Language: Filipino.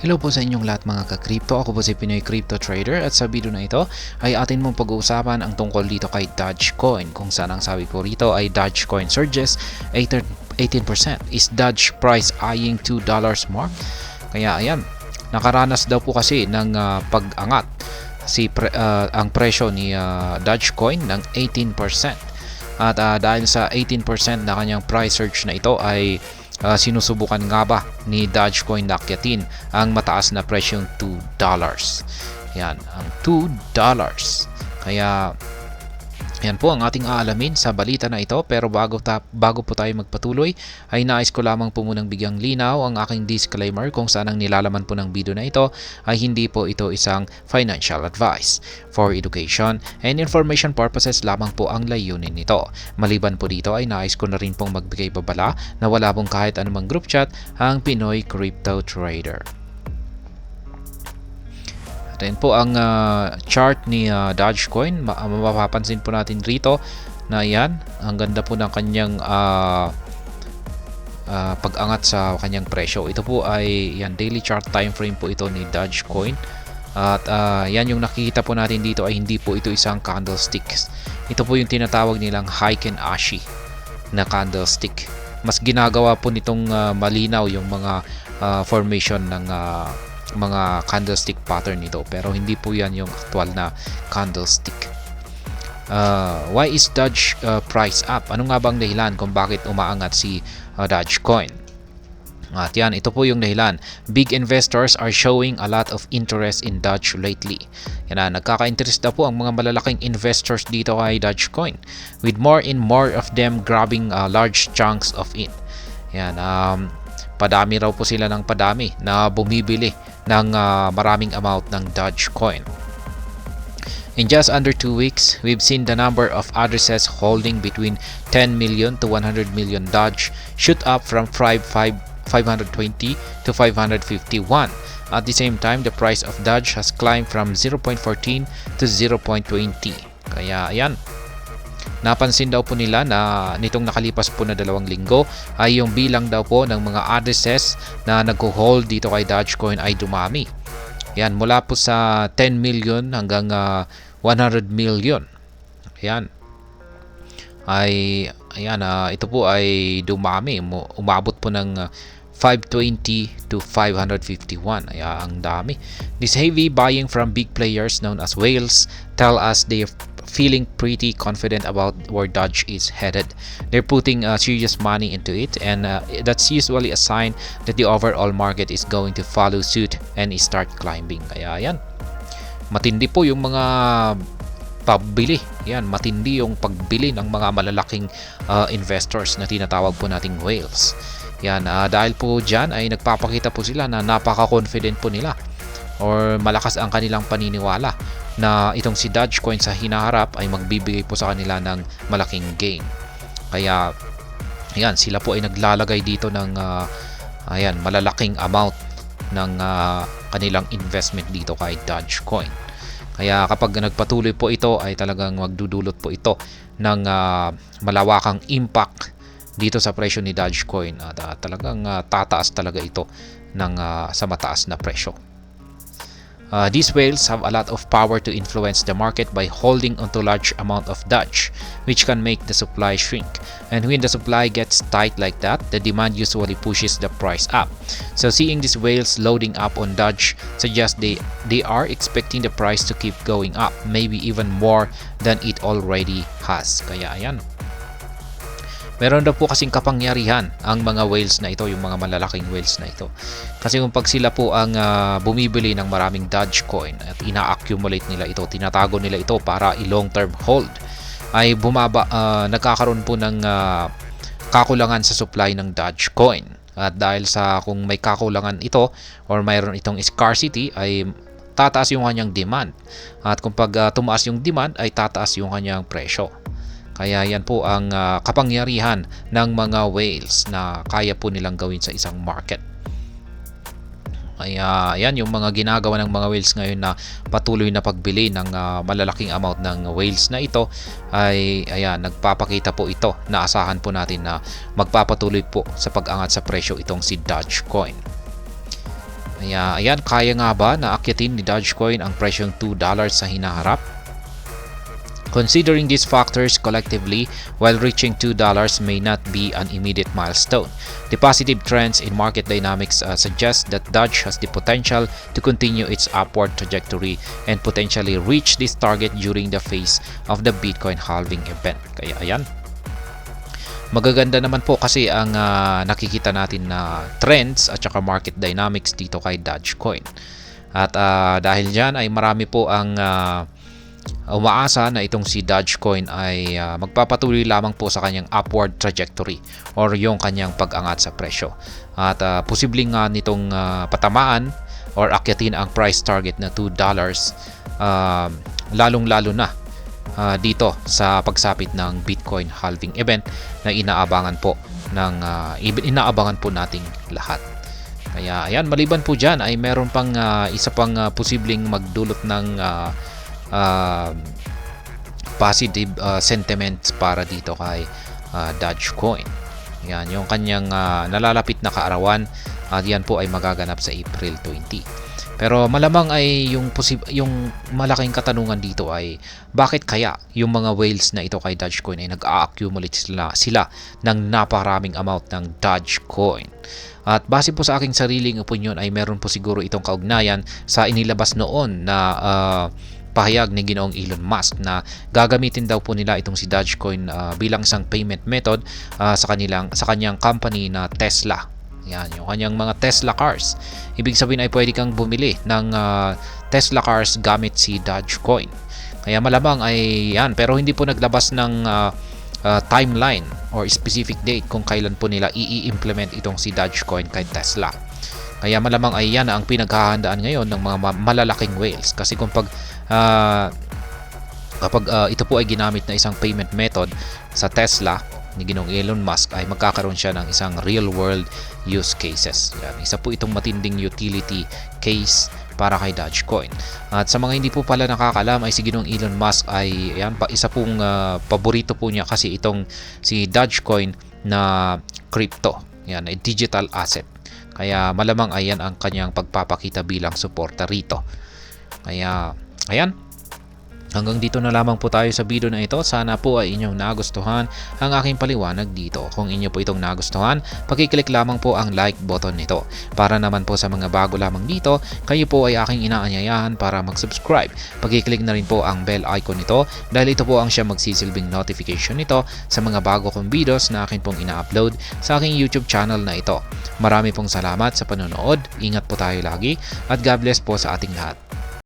Hello po sa inyong lahat mga ka-crypto. Ako po si Pinoy Crypto Trader at sa video na ito ay atin mong pag-uusapan ang tungkol dito kay Dogecoin, kung saan ang sabi po rito ay Dogecoin surges 18%. Is Doge price eyeing $2 mark? Kaya ayan, nakaranas daw po kasi ng pag-angat ang presyo ni Dogecoin ng 18%. At dahil sa 18% na kanyang price surge na ito ay sinusubukan nga ba ni Dogecoin na akyatin ang mataas na presyong $2. Yan, ang $2. Kaya yan po ang ating aalamin sa balita na ito, pero bago po tayo magpatuloy ay nais ko lamang po munang bigyang linaw ang aking disclaimer kung saan ang nilalaman po ng video na ito ay hindi po ito isang financial advice. For education and information purposes lamang po ang layunin nito. Maliban po dito ay nais ko na rin pong magbigay babala na wala pong kahit anumang group chat ang Pinoy Crypto Trader. Ayan po ang chart ni Dogecoin. Mapapansin po natin rito na yan, ang ganda po ng kanyang pag-angat sa kanyang presyo. Ito po ay yan, daily chart time frame po ito ni Dogecoin. At yan yung nakikita po natin dito ay hindi po ito isang candlestick. Ito po yung tinatawag nilang Heiken Ashi na candlestick. Mas ginagawa po nitong malinaw yung mga formation ng mga candlestick pattern nito, pero hindi po yan yung actual na candlestick. Why is Doge price up? Ano nga bang dahilan kung bakit umaangat si Dogecoin? At yan, ito po yung dahilan. Big investors are showing a lot of interest in Doge lately. Yan na, nagkaka-interest na po ang mga malalaking investors dito kay Dogecoin, with more and more of them grabbing large chunks of it. Yan, padami raw po sila ng padami na bumibili ng maraming amount ng Dogecoin. In just under 2 weeks, we've seen the number of addresses holding between 10 million to 100 million Doge shoot up from 520 to 551. At the same time, the price of Doge has climbed from 0.14 to 0.20. Kaya ayan, napansin daw po nila na nitong nakalipas po na 2 linggo ay yung bilang daw po ng mga addresses na nag-hold dito kay Dogecoin ay dumami. Yan, mula po sa 10 million hanggang 100 million. Ayan. Ito po ay dumami. Umabot po ng 520 to 551. Ayan, ang dami. This heavy buying from big players known as whales tell us they're feeling pretty confident about where Doge is headed. They're putting serious money into it, and that's usually a sign that the overall market is going to follow suit and start climbing. Kaya yan, matindi po yung mga pagbili. Yan, matindi yung pagbili ng mga malalaking investors na tinatawag po nating whales. Yan, dahil po dyan ay nagpapakita po sila na napaka-confident po nila or malakas ang kanilang paniniwala na itong si Dogecoin sa hinaharap ay magbibigay po sa kanila ng malaking gain. Kaya ayan, sila po ay naglalagay dito ng malalaking amount ng kanilang investment dito kay Dogecoin. Kaya kapag nagpatuloy po ito ay talagang magdudulot po ito ng malawakang impact dito sa presyo ni Dogecoin at talagang tataas talaga ito sa mataas na presyo. These whales have a lot of power to influence the market by holding onto large amount of Doge, which can make the supply shrink. And when the supply gets tight like that, the demand usually pushes the price up. So seeing these whales loading up on Doge suggests they are expecting the price to keep going up, maybe even more than it already has. Kaya ayan, meron daw po kasing kapangyarihan ang mga whales na ito, yung mga malalaking whales na ito. Kasi kung pag sila po ang bumibili ng maraming Dogecoin at ina-accumulate nila ito, tinatago nila ito para i-long term hold, ay nagkakaroon po ng kakulangan sa supply ng Dogecoin. At dahil sa kung may kakulangan ito or mayroon itong scarcity ay tataas yung kanyang demand. At kung pag tumaas yung demand ay tataas yung kanyang presyo. Kaya yan po ang kapangyarihan ng mga whales na kaya po nilang gawin sa isang market. Kaya yan yung mga ginagawa ng mga whales ngayon na patuloy na pagbili ng malalaking amount ng whales na ito ay ayan, nagpapakita po ito na asahan po natin na magpapatuloy po sa pag-angat sa presyo itong si Dogecoin. Kaya ayan, kaya nga ba na akyatin ni Dogecoin ang presyong $2 sa hinaharap? Considering these factors collectively, while reaching $2 may not be an immediate milestone, the positive trends in market dynamics suggest that Doge has the potential to continue its upward trajectory and potentially reach this target during the phase of the Bitcoin halving event. Kaya ayan, magaganda naman po kasi ang nakikita natin na trends at saka market dynamics dito kay Dogecoin. At dahil dyan ay marami po ang umaasa na itong si Dogecoin ay magpapatuloy lamang po sa kanyang upward trajectory or yung kanyang pag-angat sa presyo. At posibleng nga nitong patamaan or akyatin ang price target na $2 lalong-lalo na dito sa pagsapit ng Bitcoin halving event na inaabangan po nating lahat. Kaya ayan, maliban po dyan ay meron pang isa pang posibleng magdulot ng positive sentiments para dito kay Dogecoin. Yan yung kanyang nalalapit na kaarawan at yan po ay magaganap sa April 20. Pero malamang ay yung malaking katanungan dito ay bakit kaya yung mga whales na ito kay Dogecoin ay nag-a-accumulate sila ng napakaraming amount ng Dogecoin. At base po sa aking sariling opinion ay meron po siguro itong kaugnayan sa inilabas noon na pahayag ni Ginoong Elon Musk na gagamitin daw po nila itong si Dogecoin bilang isang payment method sa kanyang company na Tesla. Yan, yung kanyang mga Tesla cars. Ibig sabihin ay pwede kang bumili ng Tesla cars gamit si Dogecoin. Kaya malamang ay yan, pero hindi po naglabas ng timeline or specific date kung kailan po nila i-implement itong si Dogecoin kay Tesla. Kaya malamang ay yan ang pinaghahandaan ngayon ng mga malalaking whales. Kasi kapag ito po ay ginamit na isang payment method sa Tesla ni Ginoong Elon Musk ay magkakaroon siya ng isang real world use cases. Yan, isa po itong matinding utility case para kay Dogecoin. At sa mga hindi po pala nakakalam ay si Ginoong Elon Musk ay yan, isa pong paborito po niya kasi itong si Dogecoin na crypto. Yan, ay digital asset. Kaya malamang ayan ang kanyang pagpapakita bilang suporta rito. Kaya ayan, hanggang dito na lamang po tayo sa video na ito. Sana po ay inyong nagustuhan ang aking paliwanag dito. Kung inyo po itong nagustuhan, pakiclick lamang po ang like button nito. Para naman po sa mga bago lamang dito, kayo po ay aking inaanyayahan para mag-subscribe. Pakiclick na rin po ang bell icon nito dahil ito po ang siya magsisilbing notification nito sa mga bago kong videos na akin pong ina-upload sa aking YouTube channel na ito. Marami pong salamat sa panonood. Ingat po tayo lagi at God bless po sa ating lahat.